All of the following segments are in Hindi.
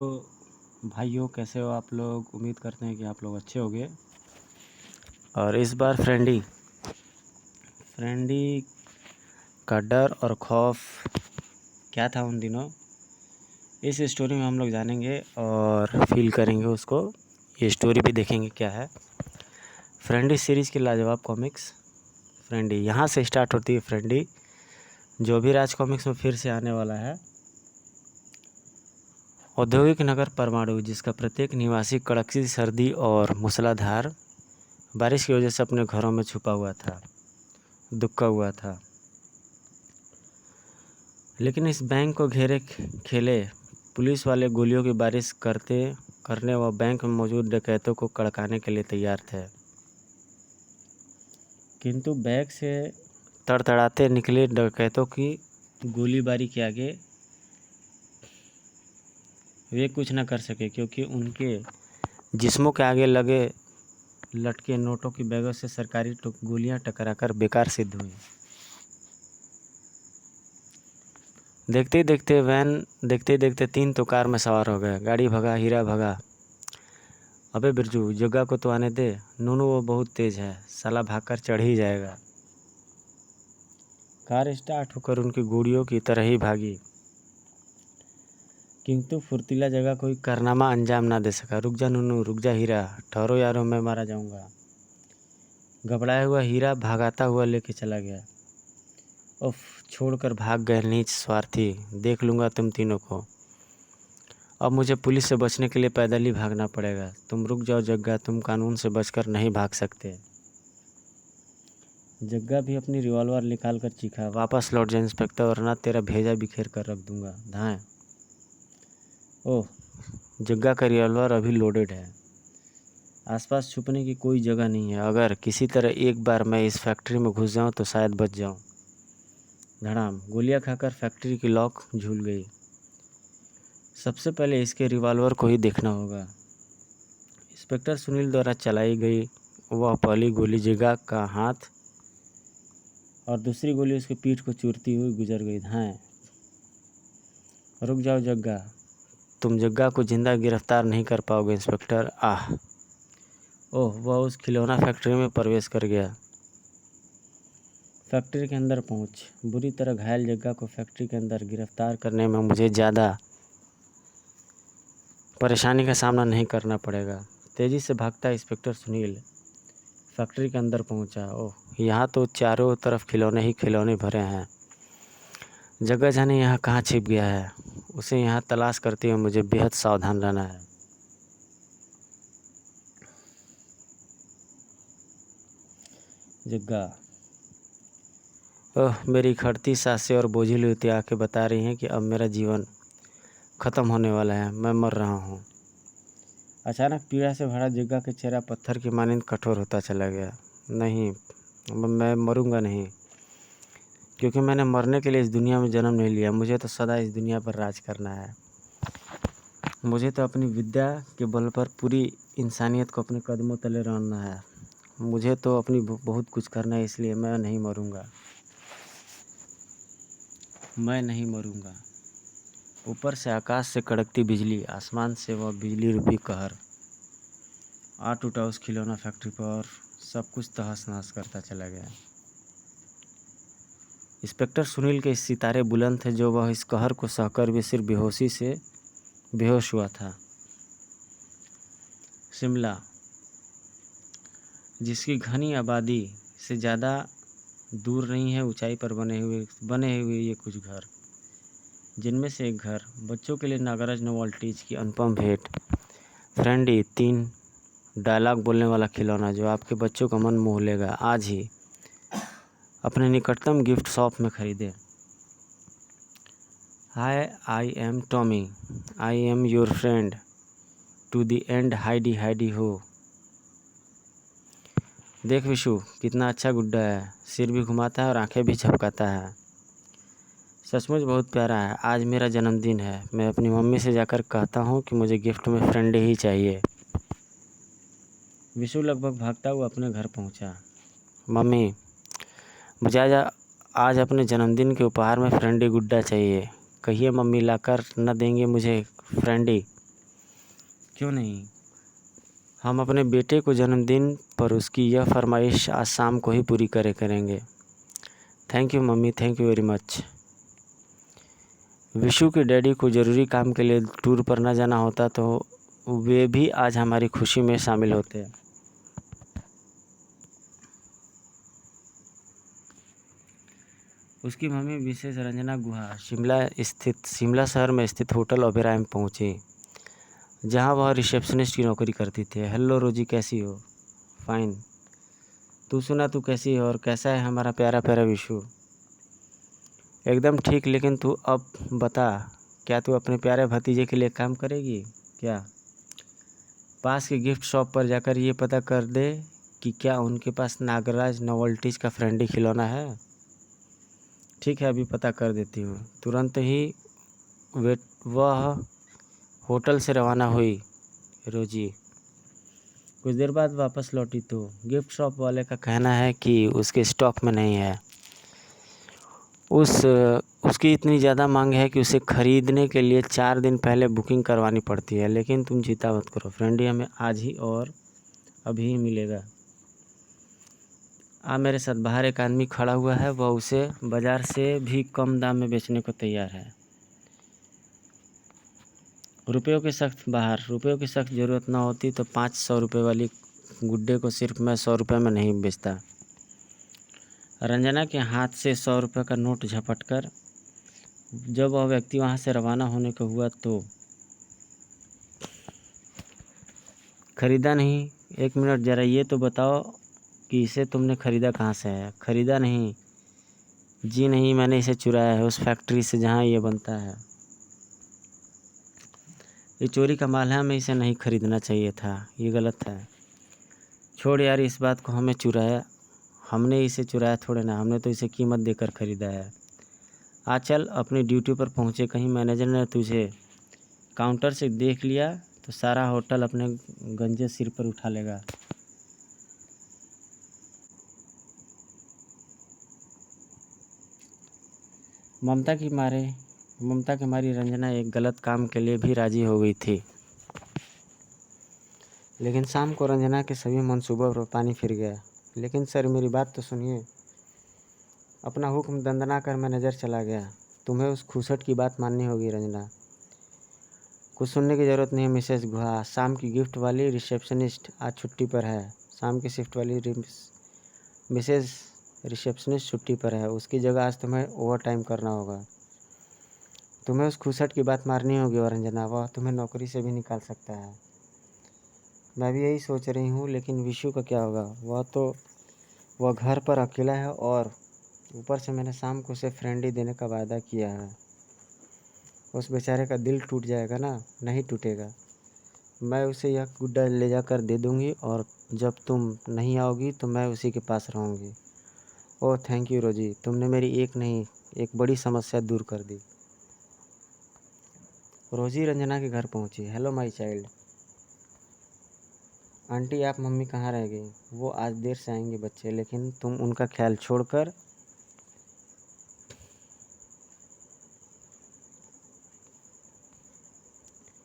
तो भाइयों, कैसे हो आप लोग? उम्मीद करते हैं कि आप लोग अच्छे होंगे। और इस बार फ्रेंडी का डर और खौफ क्या था उन दिनों, इस स्टोरी में हम लोग जानेंगे और फील करेंगे उसको। ये स्टोरी भी देखेंगे क्या है। फ्रेंडी सीरीज़ की लाजवाब कॉमिक्स फ्रेंडी, यहाँ से स्टार्ट होती है फ्रेंडी, जो भी राज कॉमिक्स में फिर से आने वाला है। औद्योगिक नगर परमाणु, जिसका प्रत्येक निवासी कड़कती सर्दी और मूसलाधार बारिश की वजह से अपने घरों में छुपा हुआ था, दुबका हुआ था। लेकिन इस बैंक को घेरे खेले पुलिस वाले गोलियों की बारिश करने व बैंक में मौजूद डकैतों को कड़काने के लिए तैयार थे। किंतु बैंक से तड़तड़ाते निकले डकैतों की गोलीबारी के आगे वे कुछ न कर सके, क्योंकि उनके जिस्मों के आगे लगे लटके नोटों की बैगों से सरकारी गोलियां टकराकर बेकार सिद्ध हुई। देखते ही देखते 3 तो कार में सवार हो गए। गाड़ी भगा, हीरा भगा। अबे बिरजू, जग्गा को तो आने दे। नूनू वो बहुत तेज है, साला भागकर चढ़ ही जाएगा। कार स्टार्ट होकर उनकी गुड़ियों की तरह ही भागी, किंतु फुर्तीला जगह कोई कारनामा अंजाम ना दे सका। रुक जा नूनू, रुक जा हीरा, ठहरो यारों, मैं मारा जाऊंगा। घबराया हुआ हीरा भागाता हुआ लेके चला गया। उफ, छोड़कर भाग गए नीच स्वार्थी, देख लूँगा तुम तीनों को। अब मुझे पुलिस से बचने के लिए पैदल ही भागना पड़ेगा। तुम रुक जाओ जग्गा, तुम कानून से बचकर नहीं भाग सकते। जग्गा भी अपनी रिवॉल्वर निकाल कर चीखा, वापस लौट जा इंस्पेक्टर, वरना तेरा भेजा बिखेर कर रख दूंगा। धाएं। ओह, जग्गा का रिवॉल्वर अभी लोडेड है। आसपास छुपने की कोई जगह नहीं है। अगर किसी तरह एक बार मैं इस फैक्ट्री में घुस जाऊं तो शायद बच जाऊं। धड़ाम, गोलियां खाकर फैक्ट्री की लॉक झूल गई। सबसे पहले इसके रिवॉल्वर को ही देखना होगा। इंस्पेक्टर सुनील द्वारा चलाई गई वह पहली गोली जग्गा का हाथ और दूसरी गोली उसकी पीठ को चूरती हुई गुजर गई। धाएं। रुक जाओ जग्गा, तुम जग्गा को जिंदा गिरफ्तार नहीं कर पाओगे इंस्पेक्टर। आह। ओह, वह उस खिलौना फैक्ट्री में प्रवेश कर गया। फैक्ट्री के अंदर पहुंच बुरी तरह घायल जग्गा को फैक्ट्री के अंदर गिरफ्तार करने में मुझे ज़्यादा परेशानी का सामना नहीं करना पड़ेगा। तेज़ी से भागता इंस्पेक्टर सुनील फैक्ट्री के अंदर पहुंचा। ओह, यहाँ तो चारों तरफ खिलौने ही खिलौने भरे हैं। जग्गा जाने यहाँ कहाँ छिप गया है। उसे यहाँ तलाश करते हुए मुझे बेहद सावधान रहना है। जग्गा। ओह, मेरी खड़ती सांसें और बोझिल होती आंखें बता रही हैं कि अब मेरा जीवन ख़त्म होने वाला है। मैं मर रहा हूँ। अचानक पीड़ा से भरा जग्गा का चेहरा पत्थर की मानिंद कठोर होता चला गया। नहीं, मैं मरूंगा नहीं, क्योंकि मैंने मरने के लिए इस दुनिया में जन्म नहीं लिया। मुझे तो सदा इस दुनिया पर राज करना है। मुझे तो अपनी विद्या के बल पर पूरी इंसानियत को अपने कदमों तले रखना है। मुझे तो अपनी बहुत कुछ करना है, इसलिए मैं नहीं मरूंगा। मैं नहीं मरूंगा। ऊपर से आकाश से कड़कती बिजली, आसमान से वह बिजली रूपी कहर आ टूटा उस खिलौना फैक्ट्री पर और सब कुछ तहस नहस करता चला गया। इंस्पेक्टर सुनील के सितारे बुलंद थे, जो वह इस कहर को सहकर भी सिर्फ बेहोशी से बेहोश हुआ था। शिमला, जिसकी घनी आबादी से ज़्यादा दूर नहीं है, ऊंचाई पर बने हुए ये कुछ घर, जिनमें से एक घर बच्चों के लिए नागराज नोवेल्टीज की अनुपम भेंट फ्रेंडी 3 डायलॉग बोलने वाला खिलौना, जो आपके बच्चों का मन मोह लेगा। आज ही अपने निकटतम गिफ्ट शॉप में खरीदें। Hi, I am Tommy, I am your friend to the end, hidey hidey ho. देख विशु, कितना अच्छा गुड्डा है। सिर भी घुमाता है और आंखें भी झपकाता है। सचमुच बहुत प्यारा है। आज मेरा जन्मदिन है। मैं अपनी मम्मी से जाकर कहता हूँ कि मुझे गिफ्ट में फ्रेंडी ही चाहिए। विशु लगभग भागता हुआ अपने घर पहुँचा। मम्मी, मुझे आज अपने जन्मदिन के उपहार में फ्रेंडी गुड्डा चाहिए। कहिए मम्मी लाकर न देंगे मुझे फ्रेंडी। क्यों नहीं। हम अपने बेटे को जन्मदिन पर उसकी यह फरमाइश आज शाम को ही पूरी करेंगे। Thank you mummy, thank you very much. Vishu के डैडी को ज़रूरी काम के लिए टूर पर ना जाना होता तो वे भी आज हमारी खुशी में शामिल होते। उसकी मम्मी विशेष रंजना गुहा शिमला शहर में स्थित होटल ओबेरॉय में पहुंची, जहां वह रिसेप्शनिस्ट की नौकरी करती थी। हेलो रोजी, कैसी हो? फाइन। तू सुना, तू कैसी है और कैसा है हमारा प्यारा प्यारा विशु? एकदम ठीक। लेकिन तू अब बता, क्या तू अपने प्यारे भतीजे के लिए काम करेगी क्या? पास के गिफ्ट शॉप पर जाकर ये पता कर दे कि क्या उनके पास नागराज नोवेल्टीज का फ्रेंडी खिलौना है। ठीक है, अभी पता कर देती हूँ। तुरंत ही वह होटल से रवाना हुई। रोजी कुछ देर बाद वापस लौटी तो गिफ्ट शॉप वाले का कहना है कि उसके स्टॉक में नहीं है। उसकी इतनी ज़्यादा मांग है कि उसे ख़रीदने के लिए 4 दिन पहले बुकिंग करवानी पड़ती है। लेकिन तुम चिंता मत करो फ्रेंडी, हमें आज ही और अभी ही मिलेगा। मेरे साथ बाहर एक आदमी खड़ा हुआ है, वह उसे बाज़ार से भी कम दाम में बेचने को तैयार है। रुपयों की सख्त ज़रूरत ना होती तो 500 रुपये वाली गुड्डे को सिर्फ मैं 100 रुपये में नहीं बेचता। रंजना के हाथ से 100 रुपये का नोट झपट कर जब वह व्यक्ति वहाँ से रवाना होने को हुआ तो खरीदा नहीं। 1 मिनट, ज़रा ये तो बताओ कि इसे तुमने ख़रीदा कहाँ से है? ख़रीदा नहीं जी, नहीं, मैंने इसे चुराया है उस फैक्ट्री से जहाँ ये बनता है। ये चोरी का माल है, हमें इसे नहीं खरीदना चाहिए था, ये गलत है। छोड़ यार इस बात को, हमने इसे चुराया थोड़े ना, हमने तो इसे कीमत देकर ख़रीदा है। आज चल, अपनी ड्यूटी पर पहुँचे, कहीं मैनेजर ने तुझे काउंटर से देख लिया तो सारा होटल अपने गंजे सिर पर उठा लेगा। ममता के मारी रंजना एक गलत काम के लिए भी राजी हो गई थी। लेकिन शाम को रंजना के सभी मंसूबों पर पानी फिर गया। लेकिन सर, मेरी बात तो सुनिए। अपना हुक्म दंदना कर मैनेजर चला गया। तुम्हें उस खूसट की बात माननी होगी रंजना। कुछ सुनने की ज़रूरत नहीं है मिसेस गुहा। शाम की गिफ्ट वाली रिसेप्शनिस्ट आज छुट्टी पर है। शाम की शिफ्ट वाली मिसेस रिसेप्शनिस्ट छुट्टी पर है, उसकी जगह आज तुम्हें ओवर टाइम करना होगा। तुम्हें उस खूसट की बात मारनी होगी और रंजना, वह तुम्हें नौकरी से भी निकाल सकता है। मैं भी यही सोच रही हूँ, लेकिन विशु का क्या होगा? वह घर पर अकेला है और ऊपर से मैंने शाम को उसे फ्रेंडी देने का वादा किया है। उस बेचारे का दिल टूट जाएगा ना? नहीं टूटेगा। मैं उसे यह गुड्डा ले जाकर दे दूँगी और जब तुम नहीं आओगी तो मैं उसी के पास रहूँगी। ओह थैंक यू रोजी, तुमने मेरी एक नहीं एक बड़ी समस्या दूर कर दी। रोजी रंजना के घर पहुंची। Hello my child. आंटी, आप मम्मी कहाँ रह गई? वो आज देर से आएंगे बच्चे, लेकिन तुम उनका ख्याल छोड़कर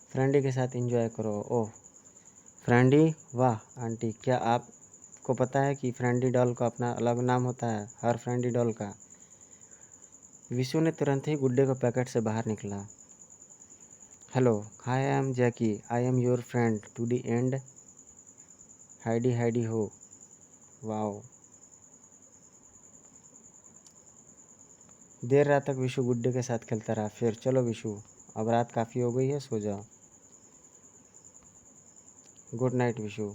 फ्रेंडी के साथ एंजॉय करो। ओह फ्रेंडी, वाह आंटी, क्या आपको पता है कि फ्रेंडी डॉल का अपना अलग नाम होता है, हर फ्रेंडी डॉल का? विशु ने तुरंत ही गुड्डे को पैकेट से बाहर निकला। Hello, hi, I am Jackie, I am your friend to the end. Hidey hidey ho. Wow. देर रात तक विशु गुड्डे के साथ खेलता रहा। फिर चलो विशु, अब रात काफ़ी हो गई है, सो जाओ। Good night Vishu.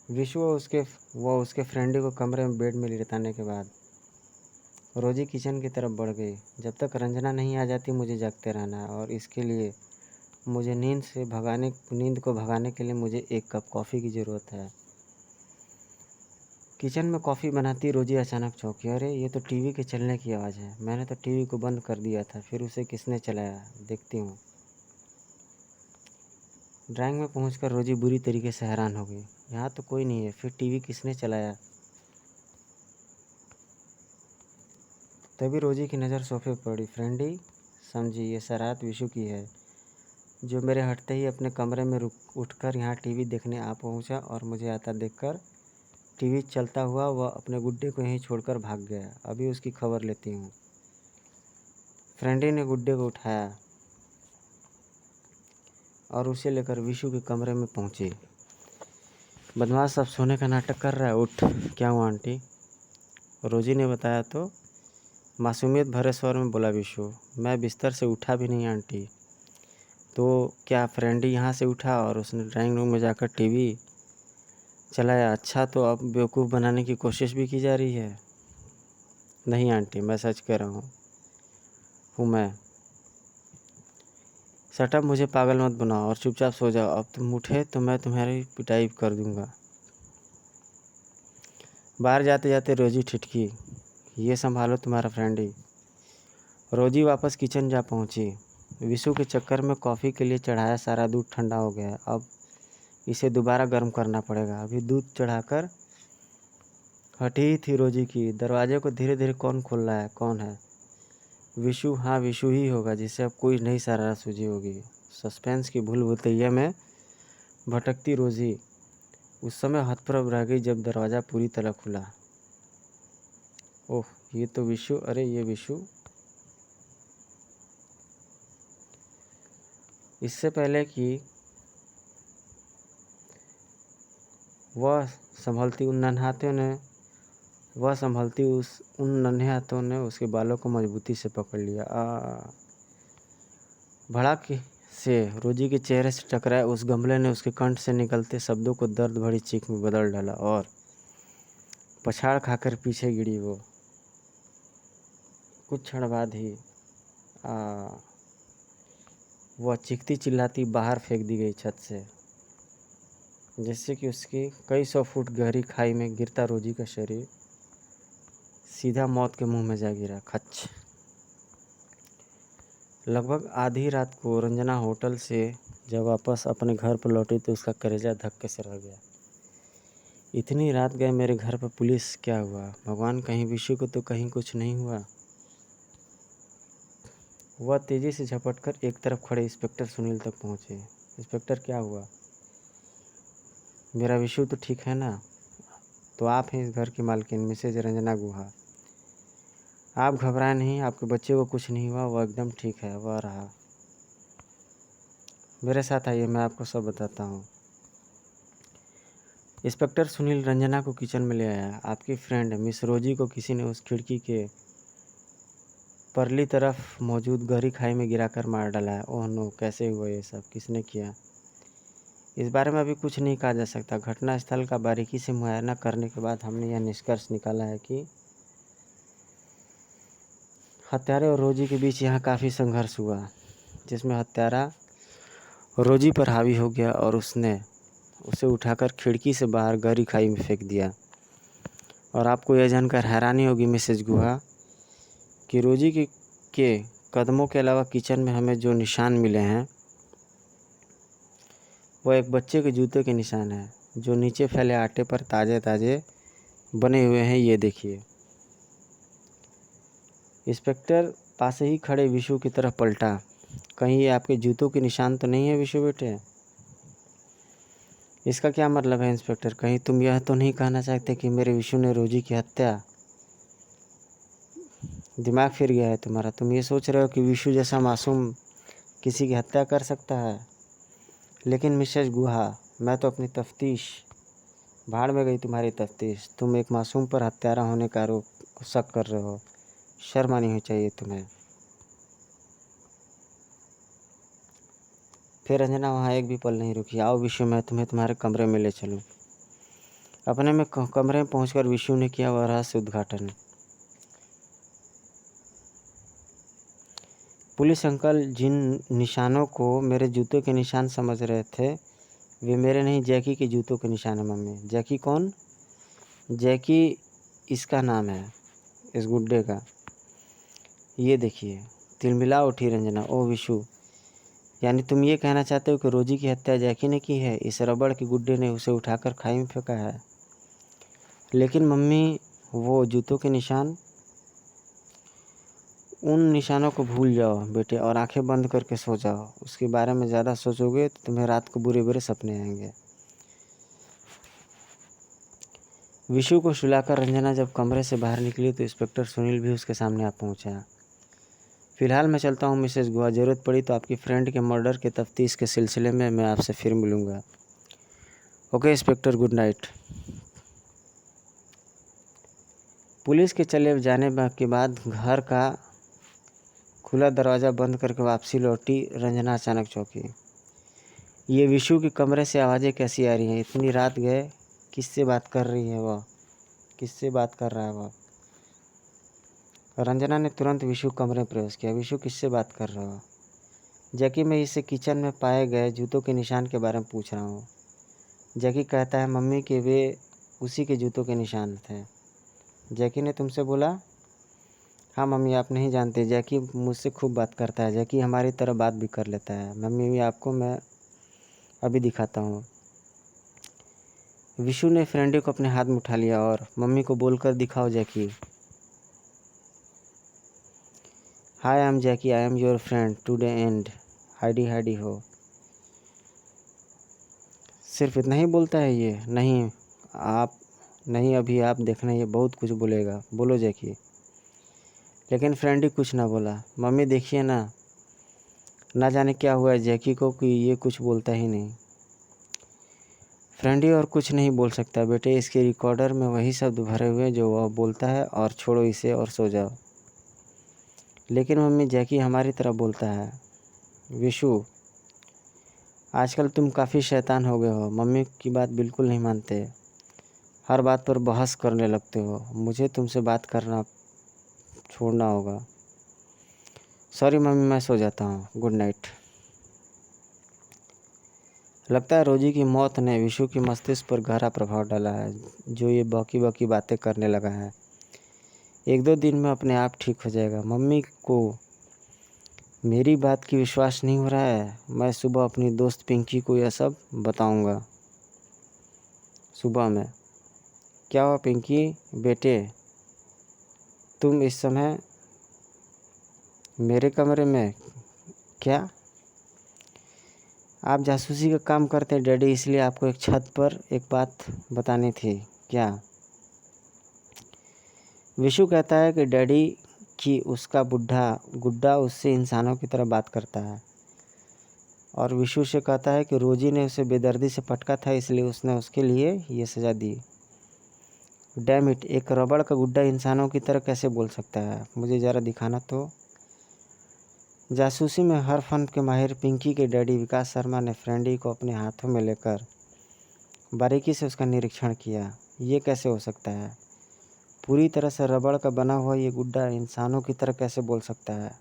विशु वो उसके फ्रेंडी को कमरे में बेड में लिटाने के बाद रोजी किचन की तरफ बढ़ गई। जब तक रंजना नहीं आ जाती मुझे जागते रहना है, और इसके लिए मुझे नींद को भगाने के लिए मुझे 1 कप कॉफ़ी की ज़रूरत है। किचन में कॉफ़ी बनाती रोजी अचानक चौंकी। अरे, ये तो टीवी के चलने की आवाज़ है। मैंने तो टीवी को बंद कर दिया था, फिर उसे किसने चलाया, देखती हूँ। ड्राइंग में पहुंचकर रोजी बुरी तरीके से हैरान हो गई। यहाँ तो कोई नहीं है, फिर टीवी किसने चलाया? तभी रोजी की नज़र सोफे पर पड़ी। फ्रेंडी समझी, ये शरारत विशु की है। जो मेरे हटते ही अपने कमरे में उठकर यहाँ टीवी देखने आ पहुँचा और मुझे आता देखकर टीवी चलता हुआ वह अपने गुड्डे को यहीं छोड़कर भाग गया। अभी उसकी खबर लेती हूँ। फ्रेंडी ने गुड्डे को उठाया और उसे लेकर विशु के कमरे में पहुँची। बदमाश अब सोने का नाटक कर रहा है, उठ। क्या हुआ आंटी? रोजी ने बताया तो मासूमियत भरे स्वर में बोला विशु। मैं बिस्तर से उठा भी नहीं आंटी। तो क्या फ्रेंडी यहाँ से उठा और उसने ड्राइंग रूम में जाकर टीवी चलाया? अच्छा, तो अब बेवकूफ़ बनाने की कोशिश भी की जा रही है। नहीं आंटी, मैं सच कह रहा हूँ मैं। सटअप, मुझे पागल मत बनाओ और चुपचाप सो जाओ। अब तुम उठे तो मैं तुम्हारी पिटाई कर दूंगा। बाहर जाते जाते रोजी ठिठकी, ये संभालो तुम्हारा फ्रेंडी। रोजी वापस किचन जा पहुंची। विशु के चक्कर में कॉफ़ी के लिए चढ़ाया सारा दूध ठंडा हो गया। अब इसे दोबारा गर्म करना पड़ेगा। अभी दूध चढ़ाकर हटी ही थी रोजी की। दरवाजे को धीरे धीरे कौन खोल रहा है? कौन है? विशु। हाँ, विशु ही होगा जिसे अब कोई नई शरारत सूझी होगी। सस्पेंस की भूल भुलैया में भटकती रोजी उस समय हतप्रभ रह गई जब दरवाज़ा पूरी तरह खुला। ओह, ये तो विशु। अरे ये विशु। इससे पहले कि वह संभलती उन नन्हे हाथों ने उसके बालों को मजबूती से पकड़ लिया। भड़क से रोजी के चेहरे से टकराए उस गमले ने उसके कंठ से निकलते शब्दों को दर्द भरी चीख में बदल डाला और पछाड़ खाकर पीछे गिरी वो। कुछ क्षण बाद ही वह चीखती चिल्लाती बाहर फेंक दी गई छत से, जिससे कि उसकी कई सौ फुट गहरी खाई में गिरता रोजी का शरीर सीधा मौत के मुंह में जा गिरा। खच। लगभग आधी रात को रंजना होटल से जब वापस अपने घर पर लौटी तो उसका कलेजा धक्के से रह गया। इतनी रात गए मेरे घर पर पुलिस? क्या हुआ भगवान? कहीं विशु को तो कहीं कुछ नहीं हुआ? वह तेजी से झपटकर एक तरफ खड़े इंस्पेक्टर सुनील तक पहुंचे। इंस्पेक्टर, क्या हुआ? मेरा विशु तो ठीक है ना? तो आप हैं इस घर की मालकिन मिसेज रंजना गुहा। आप घबराएं नहीं, आपके बच्चे को कुछ नहीं हुआ, वह एकदम ठीक है। वह रहा। मेरे साथ आइए, मैं आपको सब बताता हूँ। इंस्पेक्टर सुनील रंजना को किचन में ले आया। आपकी फ्रेंड मिस रोजी को किसी ने उस खिड़की के परली तरफ मौजूद गहरी खाई में गिराकर मार डाला है। ओह नो, कैसे हुआ ये सब? किसने किया? इस बारे में अभी कुछ नहीं कहा जा सकता। घटना स्थल का बारीकी से मुआयना करने के बाद हमने यह निष्कर्ष निकाला है कि हत्यारे और रोजी के बीच यहाँ काफ़ी संघर्ष हुआ, जिसमें हत्यारा रोजी पर हावी हो गया और उसने उसे उठाकर खिड़की से बाहर गहरी खाई में फेंक दिया। और आपको यह जानकर हैरानी होगी मिसेज गुहा कि रोजी के कदमों के अलावा किचन में हमें जो निशान मिले हैं वह एक बच्चे के जूते के निशान हैं, जो नीचे फैले आटे पर ताज़े ताज़े बने हुए हैं। ये देखिए। इंस्पेक्टर पास ही खड़े विशु की तरफ पलटा। कहीं ये आपके जूतों के निशान तो नहीं है विशु बेटे? इसका क्या मतलब है इंस्पेक्टर? कहीं तुम यह तो नहीं कहना चाहते कि मेरे विशु ने रोजी की हत्या? दिमाग फिर गया है तुम्हारा? तुम ये सोच रहे हो कि विशु जैसा मासूम किसी की हत्या कर सकता है? लेकिन मिसेज गुहा, मैं तो अपनी तफ्तीश, भाड़ में गई तुम्हारी तफ्तीश। तुम एक मासूम पर हत्यारा होने का आरोप शक कर रहे हो। शर्म आनी ही चाहिए तुम्हें। फिर रंजना वहाँ एक भी पल नहीं रुकी। आओ विशु, मैं तुम्हें तुम्हारे कमरे में ले चलूँ। अपने में कमरे में पहुंचकर विशु ने किया वह रहस्य उद्घाटन। पुलिस अंकल जिन निशानों को मेरे जूतों के निशान समझ रहे थे वे मेरे नहीं, जैकी के जूतों के निशान है मम्मी। जैकी कौन? जैकी इसका नाम है, इस गुड्डे का। ये देखिए। तिलमिला उठी रंजना। ओ विशु, यानी तुम ये कहना चाहते हो कि रोजी की हत्या जैकी ने की है? इस रबड़ के गुड्डे ने उसे उठाकर खाई में फेंका है? लेकिन मम्मी, वो जूतों के निशान उन निशानों को भूल जाओ बेटे और आंखें बंद करके सो जाओ। उसके बारे में ज़्यादा सोचोगे तो तुम्हें रात को बुरे बुरे सपने आएंगे। विशु को सुलाकर रंजना जब कमरे से बाहर निकली तो इंस्पेक्टर सुनील भी उसके सामने आ पहुंचा। फिलहाल मैं चलता हूं मिसेस गुहा, ज़रूरत पड़ी तो आपकी फ्रेंड के मर्डर के तफ्तीश के सिलसिले में मैं आपसे फिर मिलूँगा। Okay inspector, good night. Police के चले जाने के बाद घर का खुला दरवाज़ा बंद करके वापसी लौटी रंजना अचानक चौंकी। ये विशु के कमरे से आवाज़ें कैसी आ रही हैं? इतनी रात गए, किससे बात कर रही है वह? किससे बात कर रहा है वह? रंजना ने तुरंत विशु कमरे में प्रवेश किया। विशु किससे बात कर रहा हो? जैकी, मैं इसे किचन में पाए गए जूतों के निशान के बारे में पूछ रहा हूँ। जैकी कहता है मम्मी के वे उसी के जूतों के निशान थे। जैकी ने तुमसे बोला? हाँ मम्मी, आप नहीं जानते, जैकी मुझसे खूब बात करता है। जैकी हमारी तरह बात भी कर लेता है। मम्मी, आपको मैं अभी दिखाता हूँ। विशु ने फ्रेंडी को अपने हाथ में उठा लिया और मम्मी को बोलकर दिखाओ Jackie. Hi, I am Jackie, I am your friend today end hidey hidey ho. सिर्फ इतना ही बोलता है ये? नहीं, अभी आप देखना, ये बहुत कुछ बोलेगा। बोलो जैकी। लेकिन फ्रेंडी कुछ ना बोला। मम्मी देखिए ना जाने क्या हुआ है जैकी को कि ये कुछ बोलता ही नहीं। फ्रेंडी और कुछ नहीं बोल सकता बेटे, इसके रिकॉर्डर में वही शब्द भरे हुए जो वह बोलता है, और छोड़ो इसे और सो जाओ। लेकिन मम्मी, जैकी हमारी तरह बोलता है। विशु, आजकल तुम काफ़ी शैतान हो गए हो। मम्मी की बात बिल्कुल नहीं मानते, हर बात पर बहस करने लगते हो। मुझे तुमसे बात करना छोड़ना होगा। सॉरी मम्मी, मैं सो जाता हूँ, गुड नाइट। लगता है रोजी की मौत ने विशु के मस्तिष्क पर गहरा प्रभाव डाला है, जो ये बौकी बौकी बातें करने लगा है। 1-2 दिन में अपने आप ठीक हो जाएगा। मम्मी को मेरी बात की विश्वास नहीं हो रहा है। मैं सुबह अपनी दोस्त पिंकी को यह सब बताऊंगा। सुबह में क्या हुआ पिंकी बेटे, तुम इस समय मेरे कमरे में? क्या आप जासूसी का काम करते हैं डैडी, इसलिए आपको एक छत पर एक बात बतानी थी। क्या? विशु कहता है कि डैडी कि उसका गुड्डा उससे इंसानों की तरह बात करता है, और विशु से कहता है कि रोजी ने उसे बेदर्दी से पटका था, इसलिए उसने उसके लिए ये सज़ा दी। डैम इट, एक रबड़ का गुड्डा इंसानों की तरह कैसे बोल सकता है? मुझे ज़रा दिखाना तो। जासूसी में हर फन के माहिर पिंकी के डैडी विकास शर्मा ने फ्रेंडी को अपने हाथों में लेकर बारीकी से उसका निरीक्षण किया। ये कैसे हो सकता है? पूरी तरह से रबड़ का बना हुआ ये गुड्डा इंसानों की तरह कैसे बोल सकता है?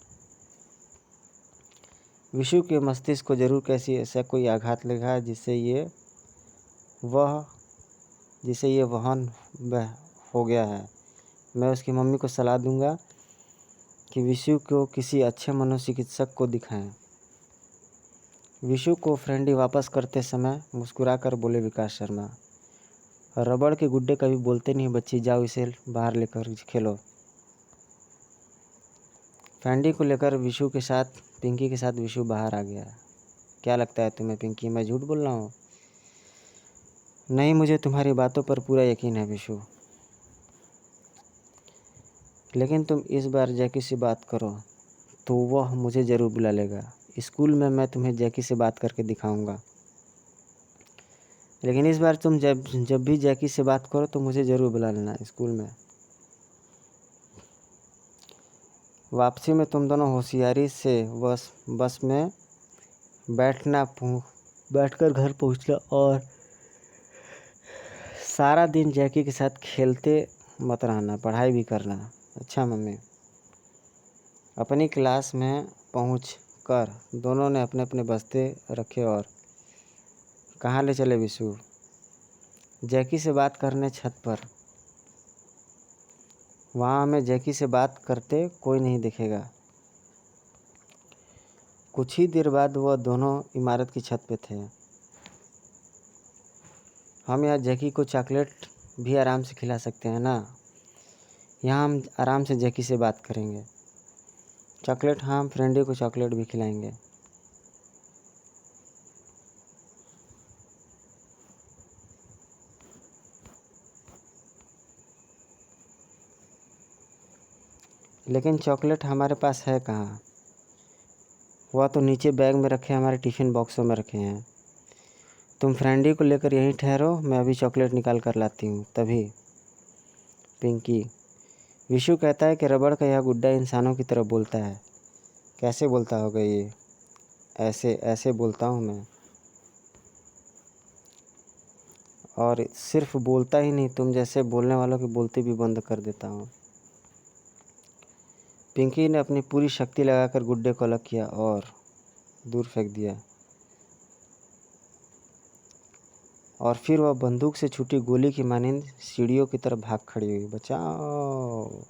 विशु के मस्तिष्क को जरूर कैसी ऐसा कोई आघात लगा है जिससे ये वहन हो गया है। मैं उसकी मम्मी को सलाह दूंगा कि विशु को किसी अच्छे मनोचिकित्सक को दिखाएं। विशु को फ्रेंडी वापस करते समय मुस्कुराकर बोले विकास शर्मा, रबड़ के गुड्डे कभी बोलते नहीं बच्ची, जाओ इसे बाहर लेकर खेलो। फ्रेंडी को लेकर विशु के साथ पिंकी के साथ विशु बाहर आ गया। क्या लगता है तुम्हें पिंकी, मैं झूठ बोल रहा हूँ? नहीं, मुझे तुम्हारी बातों पर पूरा यकीन है विशु, लेकिन तुम इस बार जैकी से बात करो तो वह मुझे ज़रूर बुला लेगा। स्कूल में मैं तुम्हें जैकी से बात करके दिखाऊंगा, लेकिन इस बार तुम जब भी जैकी से बात करो तो मुझे ज़रूर बुला लेना स्कूल में। वापसी में तुम दोनों होशियारी से बस में बैठकर घर पहुंचना और सारा दिन जैकी के साथ खेलते मत रहना, पढ़ाई भी करना। अच्छा मम्मी। अपनी क्लास में पहुंचकर दोनों ने अपने अपने बस्ते रखे और कहाँ ले चले विशु? जैकी से बात करने छत पर। वहाँ हमें जैकी से बात करते कोई नहीं दिखेगा। कुछ ही देर बाद वह दोनों इमारत की छत पे थे। हम यहाँ जैकी को चॉकलेट भी आराम से खिला सकते हैं ना। यहाँ हम आराम से जैकी से बात करेंगे। चॉकलेट, हाँ, हम फ्रेंडी को चॉकलेट भी खिलाएंगे। लेकिन चॉकलेट हमारे पास है कहाँ, वह तो नीचे बैग में रखे, हमारे टिफ़िन बॉक्सों में रखे हैं। तुम फ्रेंडी को लेकर यहीं ठहरो, मैं अभी चॉकलेट निकाल कर लाती हूँ। तभी पिंकी, विशु कहता है कि रबड़ का यह गुड्डा इंसानों की तरह बोलता है। कैसे बोलता होगा ये? ऐसे ऐसे बोलता हूँ मैं, और सिर्फ बोलता ही नहीं, तुम जैसे बोलने वालों की बोलती भी बंद कर देता हूँ। पिंकी ने अपनी पूरी शक्ति लगाकर गुड्डे को अलग किया और दूर फेंक दिया, और फिर वह बंदूक से छूटी गोली की मानिंद सीढ़ियों की तरफ भाग खड़ी हुई। बचाओ!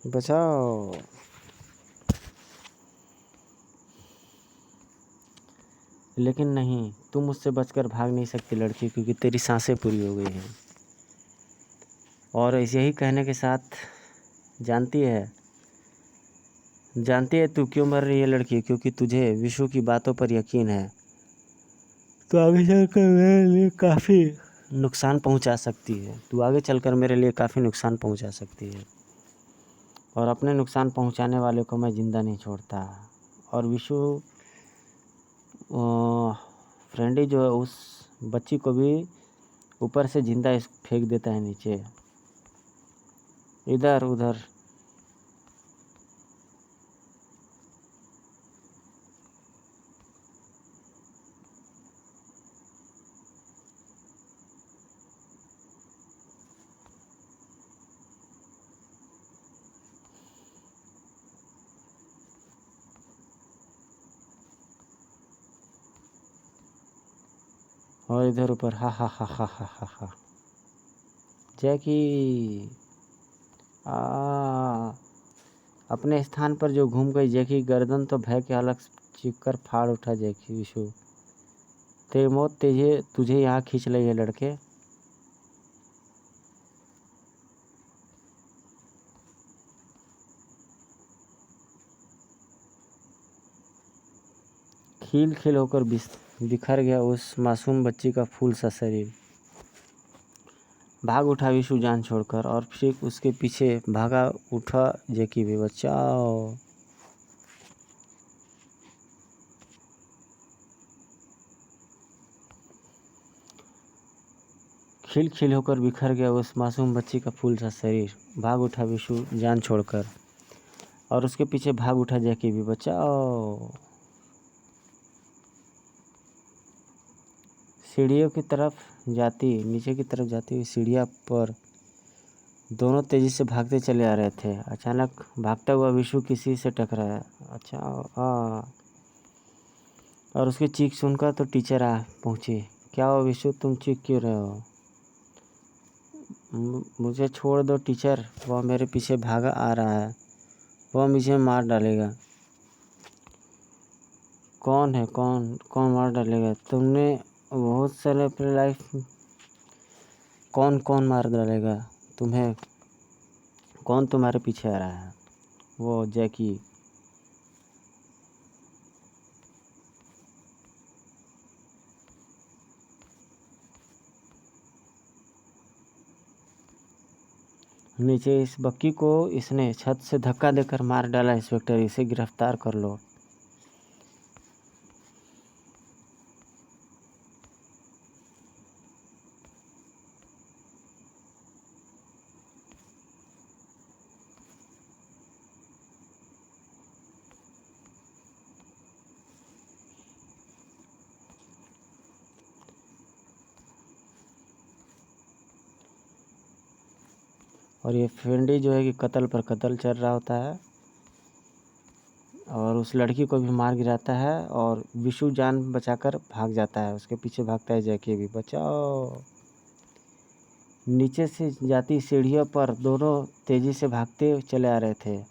बचाओ! लेकिन नहीं, तुम मुझसे बचकर भाग नहीं सकती लड़की, क्योंकि तेरी सांसें पूरी हो गई हैं। और यही कहने के साथ जानती है तू क्यों मर रही है लड़की? क्योंकि तुझे विशु की बातों पर यकीन है, तो आगे चलकर मेरे लिए काफ़ी नुकसान पहुंचा सकती है। तू आगे चलकर मेरे लिए काफ़ी नुकसान पहुंचा सकती है, और अपने नुकसान पहुंचाने वाले को मैं ज़िंदा नहीं छोड़ता। और विशु फ्रेंडी जो है, उस बच्ची को भी ऊपर से जिंदा फेंक देता है नीचे, इधर उधर। और इधर ऊपर हा हा हा हा हा हा हा। जैकी अपने स्थान पर जो घूम गई जैकी, गर्दन तो भय के अलग चीख कर फाड़ उठा जैकी। विशु, तेरी मौत तुझे यहाँ खींच ली है लड़के। खिल खिल होकर बिखर गया उस मासूम बच्ची का फूल सा शरीर। भाग उठा विशु जान छोड़कर, और फिर उसके पीछे भागा उठा जैकी भी। बचाओ! खिल खिल होकर बिखर गया उस मासूम बच्ची का फूल सा शरीर। भाग उठा विशु जान छोड़कर, और उसके पीछे भाग उठा जैकी भी। बचाओ! सीढ़ियों की तरफ नीचे की तरफ जाती हुई सीढ़ियाँ पर दोनों तेजी से भागते चले आ रहे थे। अचानक भागता हुआ विशु किसी से टकराया। अच्छा, और उसकी चीख सुनकर तो टीचर आ पहुँची। क्या हो विशु, तुम चीख क्यों रहे हो? मुझे छोड़ दो टीचर, वह मेरे पीछे भागा आ रहा है, वह मुझे मार डालेगा। कौन है? कौन मार डालेगा? तुमने बहुत सारे अपनी लाइफ में कौन मार डालेगा तुम्हें? कौन तुम्हारे पीछे आ रहा है? वो जैकी। नीचे इस बक्की को इसने छत से धक्का देकर मार डाला। इंस्पेक्टर, इसे गिरफ्तार कर लो। और ये फेंडी जो है कि कत्ल पर कत्ल चल रहा होता है, और उस लड़की को भी मार गिराता है, और विशु जान बचाकर भाग जाता है। उसके पीछे भागता है जैकी भी। बचाओ! नीचे से जाती सीढ़ियों पर दोनों तेजी से भागते चले आ रहे थे,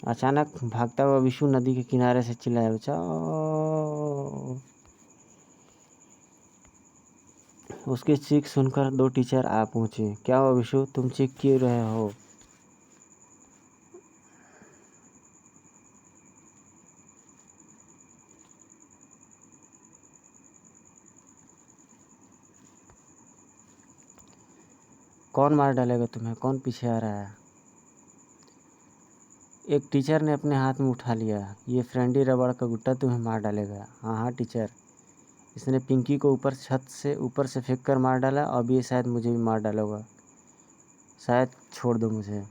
अचानक भागता हुआ विशु नदी के किनारे से चिल्लाया, बचाओ। उसकी चीख सुनकर दो टीचर आ पहुंचे। क्या हुआ विशु, तुम चीख क्यों रहे हो? कौन मार डालेगा तुम्हें? कौन पीछे आ रहा है? एक टीचर ने अपने हाथ में उठा लिया। ये फ्रेंडी रबड़ का गुट्टा तुम्हें मार डालेगा। हाँ हाँ टीचर, इसने पिंकी को छत से ऊपर से फेंक कर मार डाला। अब ये शायद मुझे भी मार डालेगा। शायद छोड़ दो मुझे।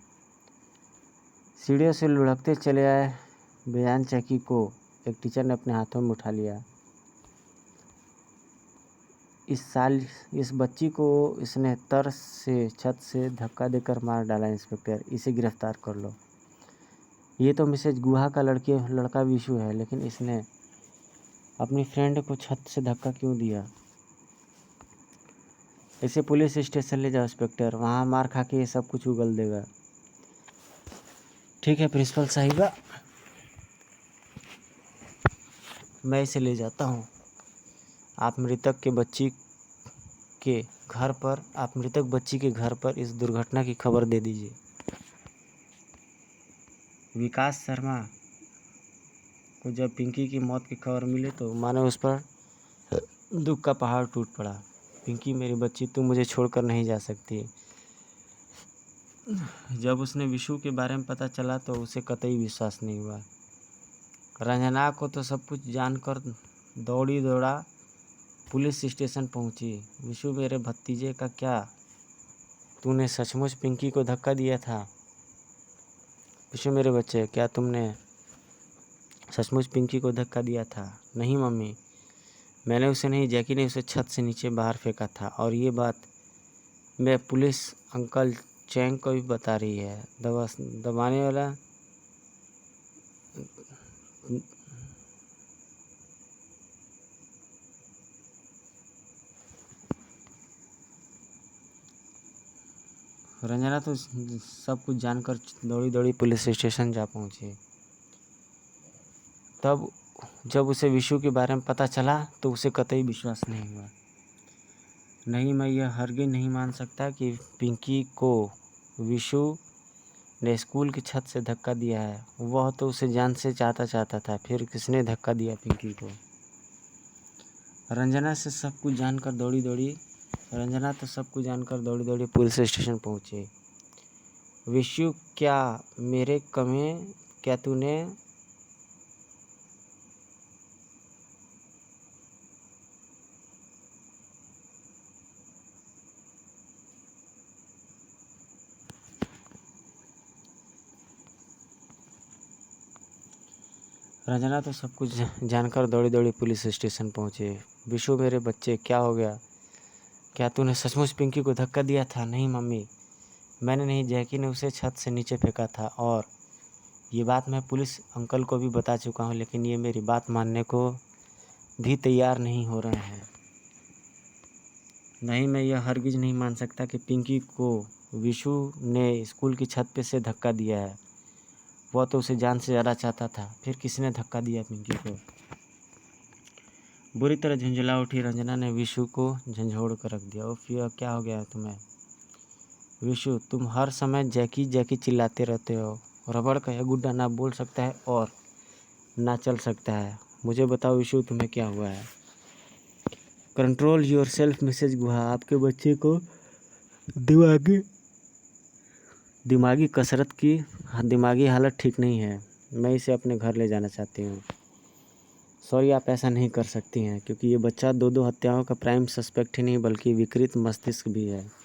सीढ़ियों से लुढ़कते चले आए बेजान चकी को एक टीचर ने अपने हाथों में उठा लिया। इस बच्ची को इसने तर्स से छत से धक्का देकर मार डाला। इंस्पेक्टर, इसे गिरफ्तार कर लो। ये तो मिसेज गुहा का लड़का विशु है, लेकिन इसने अपनी फ्रेंड को छत से धक्का क्यों दिया? इसे पुलिस स्टेशन ले जाओ इंस्पेक्टर, वहाँ मार खा के ये सब कुछ उगल देगा। ठीक है प्रिंसिपल साहिबा, मैं इसे ले जाता हूँ। आप मृतक बच्ची के घर पर इस दुर्घटना की खबर दे दीजिए। विकास शर्मा को जब पिंकी की मौत की खबर मिली तो मानो उस पर दुख का पहाड़ टूट पड़ा। पिंकी मेरी बच्ची, तू मुझे छोड़कर नहीं जा सकती। जब उसने विशु के बारे में पता चला तो उसे कतई विश्वास नहीं हुआ। रंजना को तो सब कुछ जानकर दौड़ा पुलिस स्टेशन पहुंची। विशु मेरे भतीजे का क्या तूने सचमुच पिंकी को धक्का दिया था? विशु मेरे बच्चे, क्या तुमने सचमुच पिंकी को धक्का दिया था? नहीं मम्मी, मैंने उसे नहीं, जैकी ने उसे छत से नीचे बाहर फेंका था। और ये बात मैं पुलिस अंकल चैंग को भी बता रही है। दबाने वाला रंजना तो सब कुछ जानकर दौड़ी पुलिस स्टेशन जा पहुंची। तब जब उसे विशु के बारे में पता चला तो उसे कतई विश्वास नहीं हुआ। नहीं, मैं यह हरगिज़ नहीं मान सकता कि पिंकी को विशु ने स्कूल की छत से धक्का दिया है। वह तो उसे जान से चाहता था, फिर किसने धक्का दिया पिंकी को? रंजना सब कुछ जानकर दौड़ी पुलिस स्टेशन पहुंची। विशु, क्या तूने रंजना तो सब कुछ जानकर दौड़ी पुलिस स्टेशन पहुंचे। विशु मेरे बच्चे, क्या हो गया? क्या तूने सचमुच पिंकी को धक्का दिया था? नहीं मम्मी, मैंने नहीं, जैकी ने उसे छत से नीचे फेंका था। और ये बात मैं पुलिस अंकल को भी बता चुका हूँ, लेकिन ये मेरी बात मानने को भी तैयार नहीं हो रहे हैं। नहीं, मैं यह हरगिज़ नहीं मान सकता कि पिंकी को विशु ने स्कूल की छत पे से धक्का दिया है। वह तो उसे जान से ज़्यादा चाहता था, फिर किसने धक्का दिया पिंकी को? बुरी तरह झुंझला उठी रंजना ने विशु को झंझोड़ कर रख दिया। उफ, यह क्या हो गया तुम्हें? विशु, तुम हर समय जैकी चिल्लाते रहते हो। रबड़ का यह गुड्डा ना बोल सकता है और ना चल सकता है। मुझे बताओ विशु, तुम्हें क्या हुआ है? कंट्रोल योर सेल्फ मिसेज गुहा, आपके बच्चे को दिमागी हालत ठीक नहीं है। मैं इसे अपने घर ले जाना चाहती हूँ। सॉरी, आप ऐसा नहीं कर सकती हैं, क्योंकि ये बच्चा दो हत्याओं का प्राइम सस्पेक्ट ही नहीं बल्कि विकृत मस्तिष्क भी है।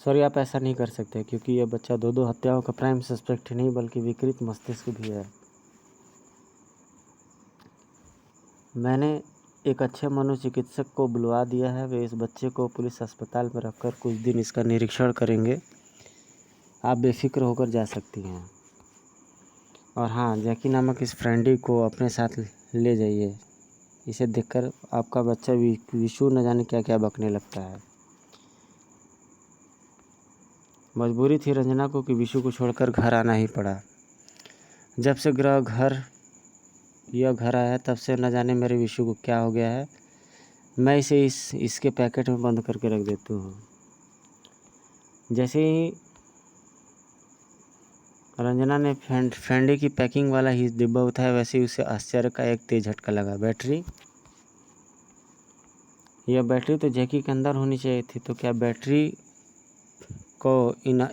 सॉरी, आप ऐसा नहीं कर सकते, क्योंकि यह बच्चा दो हत्याओं का प्राइम सस्पेक्ट ही नहीं बल्कि विकृत मस्तिष्क भी है। मैंने एक अच्छे मनोचिकित्सक को बुलवा दिया है। वे इस बच्चे को पुलिस अस्पताल में रखकर कुछ दिन इसका निरीक्षण करेंगे। आप बेफिक्र होकर जा सकती हैं। और हाँ, जैकी नामक इस फ्रेंडी को अपने साथ ले जाइए। इसे देखकर आपका बच्चा विशु न जाने क्या क्या बकने लगता है। मजबूरी थी रंजना को कि विशु को छोड़कर घर आना ही पड़ा। जब से यह घर आया तब से न जाने मेरे विशु को क्या हो गया है। मैं इसे इसके पैकेट में बंद करके रख देती हूँ। जैसे ही रंजना ने फेंडे की पैकिंग वाला ही डिब्बा उठाया, वैसे ही उसे आश्चर्य का एक तेज झटका लगा। यह बैटरी तो जैकी के अंदर होनी चाहिए थी। तो क्या बैटरी को यह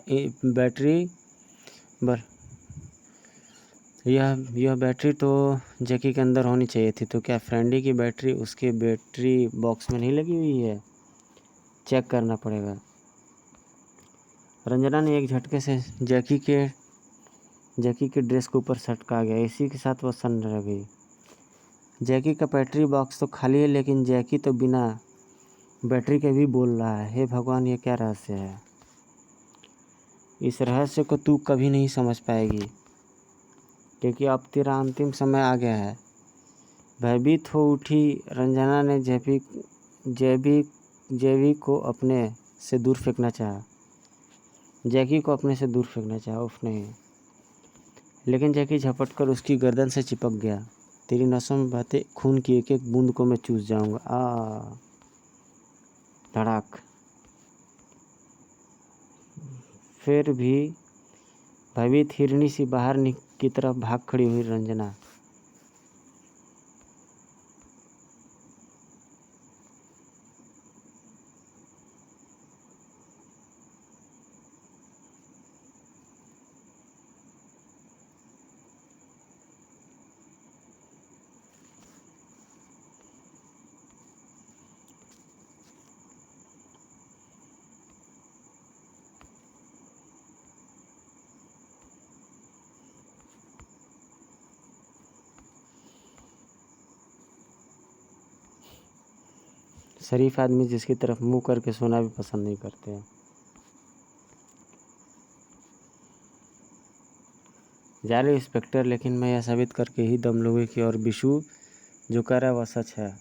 बैटरी तो जैकी के अंदर होनी चाहिए थी। तो क्या फ्रेंडी की बैटरी उसके बैटरी बॉक्स में नहीं लगी हुई है? चेक करना पड़ेगा। रंजना ने एक झटके से जैकी के ड्रेस के ऊपर सटका गया। इसी के साथ वह सन्न रह गई। जैकी का बैटरी बॉक्स तो खाली है, लेकिन जैकी तो बिना बैटरी के भी बोल रहा है। हे भगवान, ये क्या रहस्य है? इस रहस्य को तू कभी नहीं समझ पाएगी, क्योंकि अब तेरा अंतिम समय आ गया है। भयभीत हो उठी रंजना ने जैकी को अपने से दूर फेंकना चाहा। उफ नहीं, लेकिन जैकी झपट कर उसकी गर्दन से चिपक गया। तेरी नसों में बहते खून की एक एक बूंद को मैं चूस जाऊंगा। धड़ाक। फिर भी भयभीत हिरनी सी बाहर की तरफ भाग खड़ी हुई रंजना। शरीफ आदमी जिसकी तरफ मुंह करके सोना भी पसंद नहीं करते हैं। जा रहे इंस्पेक्टर, लेकिन मैं यह साबित करके ही दम लूँगी कि और विशु जो कह रहा है वह सच है।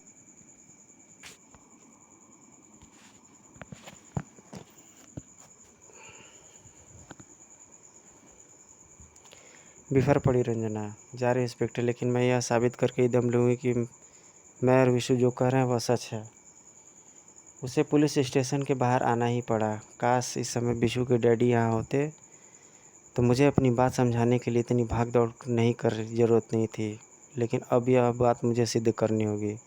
बिफर पड़ी रंजना। जा रहे इंस्पेक्टर, लेकिन मैं यह साबित करके ही दम लूँगी कि मैं और विशु जो कह रहे हैं वह सच है। उसे पुलिस स्टेशन के बाहर आना ही पड़ा। काश इस समय विशु के डैडी यहाँ होते तो मुझे अपनी बात समझाने के लिए इतनी भाग दौड़ नहीं कर ज़रूरत नहीं थी। लेकिन अब यह बात मुझे सिद्ध करनी होगी।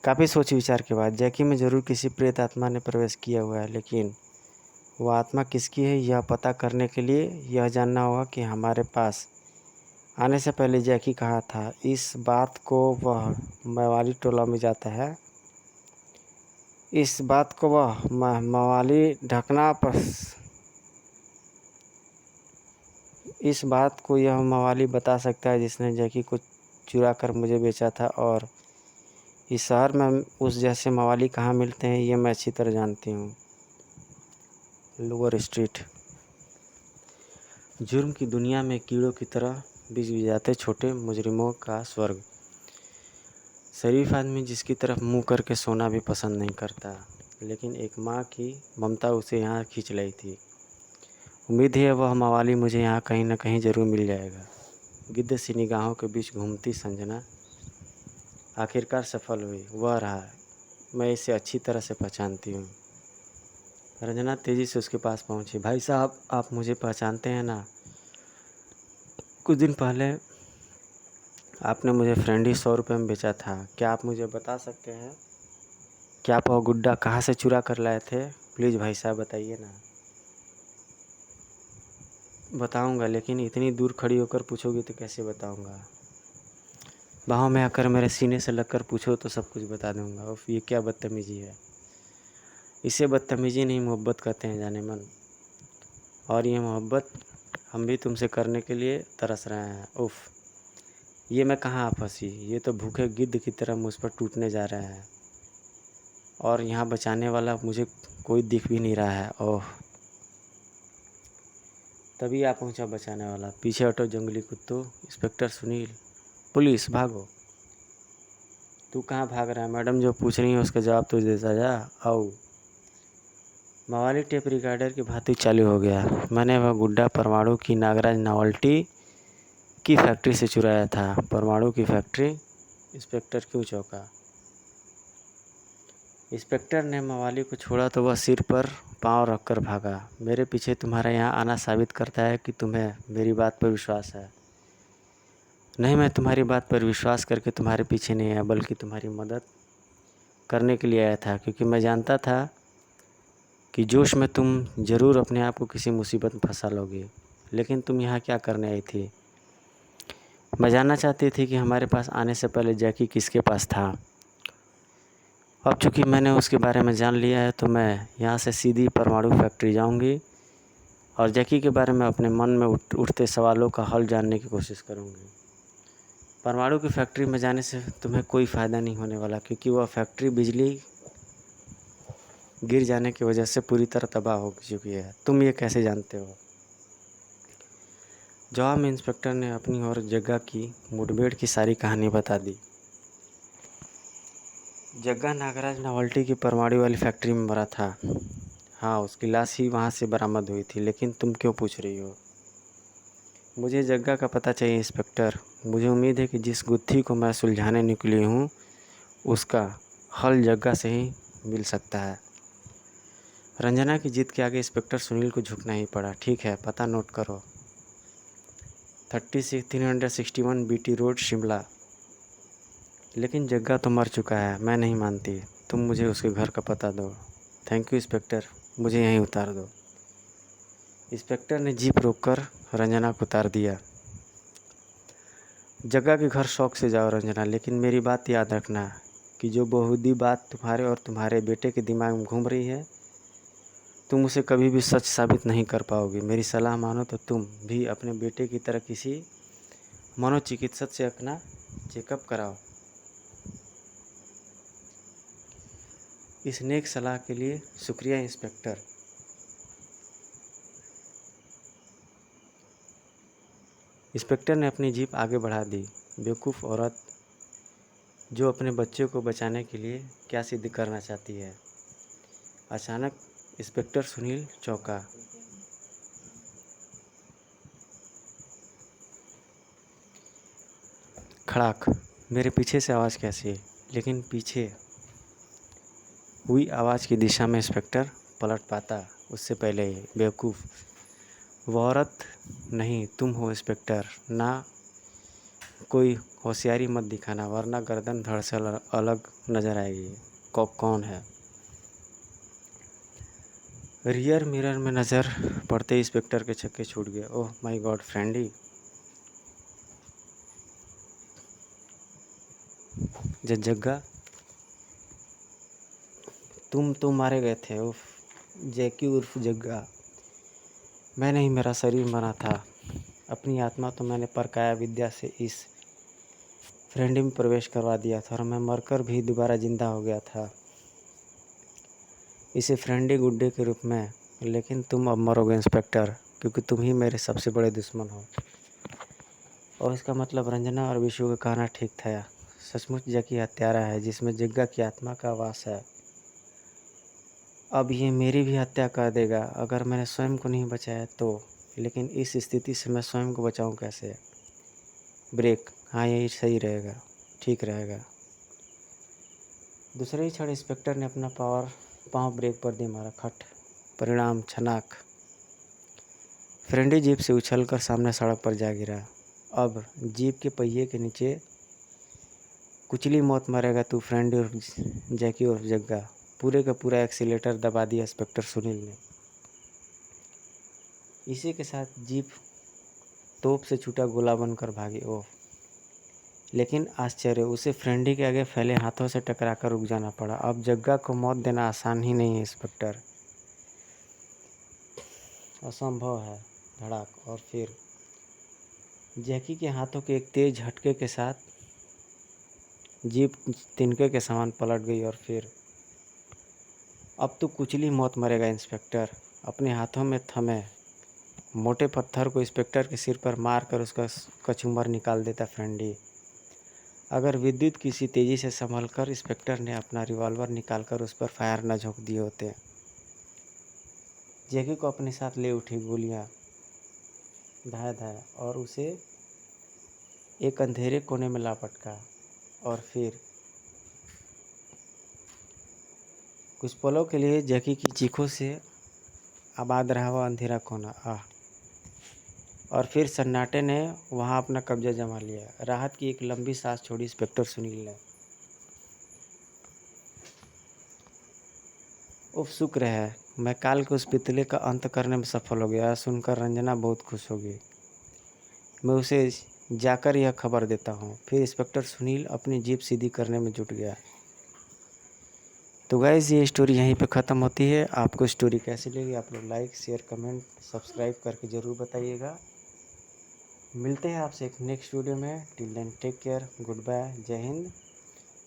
काफ़ी सोच विचार के बाद जैकी में ज़रूर किसी प्रेत आत्मा ने प्रवेश किया हुआ है, लेकिन वह आत्मा किसकी है यह पता करने के लिए यह जानना होगा कि हमारे पास आने से पहले जैकी कहाँ था। इस बात को वह मवाली टोला में जाता है। इस बात को वह मवाली ढकना इस बात को यह मवाली बता सकता है जिसने जैकी को चुरा कर मुझे बेचा था। और इस शहर में उस जैसे मवाली कहाँ मिलते हैं ये मैं अच्छी तरह जानती हूँ। Lower street. जुर्म की दुनिया में कीड़ों की तरह बिजबिजाते छोटे मुजरिमों का स्वर्ग। शरीफ आदमी जिसकी तरफ मुंह करके सोना भी पसंद नहीं करता, लेकिन एक माँ की ममता उसे यहाँ खींच लाई थी। उम्मीद है वह मवाली मुझे यहाँ कहीं ना कहीं ज़रूर मिल जाएगा। गिद्ध सी निगाहों के बीच घूमती संजना आखिरकार सफल हुई। वह रहा। मैं इसे अच्छी तरह से पहचानती हूँ। रंजना तेज़ी से उसके पास पहुँची। भाई साहब, आप मुझे पहचानते हैं ना? कुछ दिन पहले आपने मुझे फ्रेंडी 100 रुपये में बेचा था। क्या आप मुझे बता सकते हैं कि आप वह गुड्डा कहाँ से चुरा कर लाए थे? प्लीज़ भाई साहब बताइए ना। बताऊंगा, लेकिन इतनी दूर खड़ी होकर पूछोगी तो कैसे बताऊंगा? बाहों में आकर मेरे सीने से लगकर पूछो तो सब कुछ बता दूंगा। उफ, ये क्या बदतमीजी है? इसे बदतमीजी नहीं मोहब्बत कहते हैं जाने मन। और ये मोहब्बत हम भी तुमसे करने के लिए तरस रहे हैं। उफ, ये मैं कहाँ फंसी, ये तो भूखे गिद्ध की तरह मुझ पर टूटने जा रहे हैं और यहाँ बचाने वाला मुझे कोई दिख भी नहीं रहा है। ओह, तभी आ पहुँचा बचाने वाला। पीछे हटो जंगली कुत्तों। इंस्पेक्टर सुनील। पुलिस, भागो। तू कहाँ भाग रहा है? मैडम जो पूछ रही है उसका जवाब तो देता जा। आओ। मवाली टेप रिकॉर्डर की भांति चालू हो गया। मैंने वह गुड्डा परमाणु की नागराज नॉवल्टी की फैक्ट्री से चुराया था। परमाणु की फैक्ट्री? इंस्पेक्टर क्यों चौंका? इंस्पेक्टर ने मवाली को छोड़ा तो वह सिर पर पांव रखकर भागा। मेरे पीछे तुम्हारा यहाँ आना साबित करता है कि तुम्हें मेरी बात पर विश्वास है। नहीं, मैं तुम्हारी बात पर विश्वास करके तुम्हारे पीछे नहीं आया, बल्कि तुम्हारी मदद करने के लिए आया था, क्योंकि मैं जानता था कि जोश में तुम ज़रूर अपने आप को किसी मुसीबत में फंसा लोगे। लेकिन तुम यहाँ क्या करने आई थी? मैं जानना चाहती थी कि हमारे पास आने से पहले जैकी किसके पास था। अब चूँकि मैंने उसके बारे में जान लिया है तो मैं यहाँ से सीधी परमाणु फैक्ट्री जाऊँगी और जैकी के बारे में अपने मन में उठते सवालों का हल जानने की कोशिश करूँगी। परमाणु की फैक्ट्री में जाने से तुम्हें कोई फ़ायदा नहीं होने वाला, क्योंकि वह फैक्ट्री बिजली गिर जाने की वजह से पूरी तरह तबाह हो चुकी है। तुम ये कैसे जानते हो? जवाब में इंस्पेक्टर ने अपनी और जग्गा की मुठभेड़ की सारी कहानी बता दी। जग्गा नागराज नॉवल्टी की परमाणु वाली फैक्ट्री में मरा था। हाँ, उसकी लाश ही वहाँ से बरामद हुई थी। लेकिन तुम क्यों पूछ रही हो? मुझे जग्गा का पता चाहिए इंस्पेक्टर। मुझे उम्मीद है कि जिस गुत्थी को मैं सुलझाने निकली हूँ उसका हल जग्गा से ही मिल सकता है। रंजना की जिद के आगे इंस्पेक्टर सुनील को झुकना ही पड़ा। ठीक है, पता नोट करो। 361 बीटी रोड, शिमला। लेकिन जग्गा तो मर चुका है। मैं नहीं मानती। तुम मुझे उसके घर का पता दो। थैंक यू इंस्पेक्टर, मुझे यहीं उतार दो। इंस्पेक्टर ने जीप रोककर रंजना को उतार दिया। जग्गा के घर शौक से जाओ रंजना, लेकिन मेरी बात याद रखना कि जो बहुदी बात तुम्हारे और तुम्हारे बेटे के दिमाग में घूम रही है तुम उसे कभी भी सच साबित नहीं कर पाओगे। मेरी सलाह मानो तो तुम भी अपने बेटे की तरह किसी मनोचिकित्सक से अपना चेकअप कराओ। इस नेक सलाह के लिए शुक्रिया इंस्पेक्टर। इंस्पेक्टर ने अपनी जीप आगे बढ़ा दी। बेवकूफ़ औरत, जो अपने बच्चे को बचाने के लिए क्या सिद्ध करना चाहती है। अचानक इंस्पेक्टर सुनील चौंका। खड़ाक। मेरे पीछे से आवाज़ कैसी? लेकिन पीछे हुई आवाज़ की दिशा में इंस्पेक्टर पलट पाता उससे पहले ही। बेवकूफ़, वो औरत नहीं, तुम हो इंस्पेक्टर। ना, कोई होशियारी मत दिखाना, वरना गर्दन धड़ से अलग नज़र आएगी। कौन है? रियर मिरर में नज़र पड़ते ही इंस्पेक्टर के छक्के छूट गए। Oh my God, फ्रेंडी। जग्गा, तुम तो मारे गए थे। उफ, जैकी उर्फ जग्गा। मैं नहीं, मेरा शरीर मरा था। अपनी आत्मा तो मैंने परकाया विद्या से इस फ्रेंडी में प्रवेश करवा दिया था और मैं मरकर भी दोबारा जिंदा हो गया था इसे फ्रेंडी गुड्डे के रूप में। लेकिन तुम अब मरोगे इंस्पेक्टर, क्योंकि तुम ही मेरे सबसे बड़े दुश्मन हो। और इसका मतलब रंजना और विशु का कहना ठीक था। सचमुच जैकी हत्यारा है जिसमें जग्गा की आत्मा का वास है। अब ये मेरी भी हत्या कर देगा अगर मैंने स्वयं को नहीं बचाया तो। लेकिन इस स्थिति से मैं स्वयं को बचाऊं कैसे? ब्रेक। हाँ, यही सही रहेगा, ठीक रहेगा। दूसरे ही क्षण इंस्पेक्टर ने अपना पाँव ब्रेक पर दे मारा। खट। परिणाम छनाक। फ्रेंडी जीप से उछलकर सामने सड़क पर जा गिरा। अब जीप के पहिए के नीचे कुचली मौत मरेगा तू फ्रेंडी और जैकी और जग्गा। पूरे का पूरा एक्सीलेटर दबा दिया इंस्पेक्टर सुनील ने। इसी के साथ जीप तोप से छूटा गोला बनकर भागी। ओह, लेकिन आश्चर्य, उसे फ्रेंडी के आगे फैले हाथों से टकराकर रुक जाना पड़ा। अब जग्गा को मौत देना आसान ही नहीं है इंस्पेक्टर, असंभव है। धड़ाक। और फिर जैकी के हाथों के एक तेज झटके के साथ जीप तिनके के समान पलट गई और फिर अब तो कुचली मौत मरेगा इंस्पेक्टर। अपने हाथों में थमे मोटे पत्थर को इंस्पेक्टर के सिर पर मारकर उसका कचूमर निकाल देता फ्रेंडी। अगर विद्युत किसी तेजी से संभलकर इंस्पेक्टर ने अपना रिवॉल्वर निकालकर उस पर फायर न झोंक दिए होते। जैकी को अपने साथ ले उठी गोलियां धाए धाए और उसे एक अंधेरे कोने में लापटका। और फिर कुछ पलों के लिए जैकी की चीखों से आबाद रहा वह अंधेरा कोना। और फिर सन्नाटे ने वहां अपना कब्जा जमा लिया। राहत की एक लंबी सांस छोड़ी इंस्पेक्टर सुनील ने। उफ, शुक्र है मैं काल के उस पितले का अंत करने में सफल हो गया। सुनकर रंजना बहुत खुश होगी। मैं उसे जाकर यह खबर देता हूँ। फिर इंस्पेक्टर सुनील अपनी जीप सीधी करने में जुट गया। तो गाइस, ये स्टोरी यहीं पे ख़त्म होती है। आपको स्टोरी कैसी लगी आप लोग लाइक शेयर कमेंट सब्सक्राइब करके ज़रूर बताइएगा। मिलते हैं आपसे एक नेक्स्ट वीडियो में। Till then take care, goodbye, जय हिंद।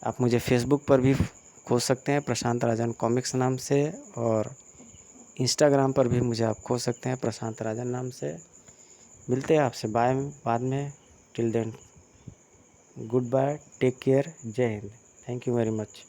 आप मुझे फेसबुक पर भी खोज सकते हैं प्रशांत राजन कॉमिक्स नाम से, और इंस्टाग्राम पर भी मुझे आप खोज सकते हैं प्रशांत राजन नाम से। मिलते हैं आपसे बाय बाद में। Till then goodbye, take care, Jai Hind. Thank you very much.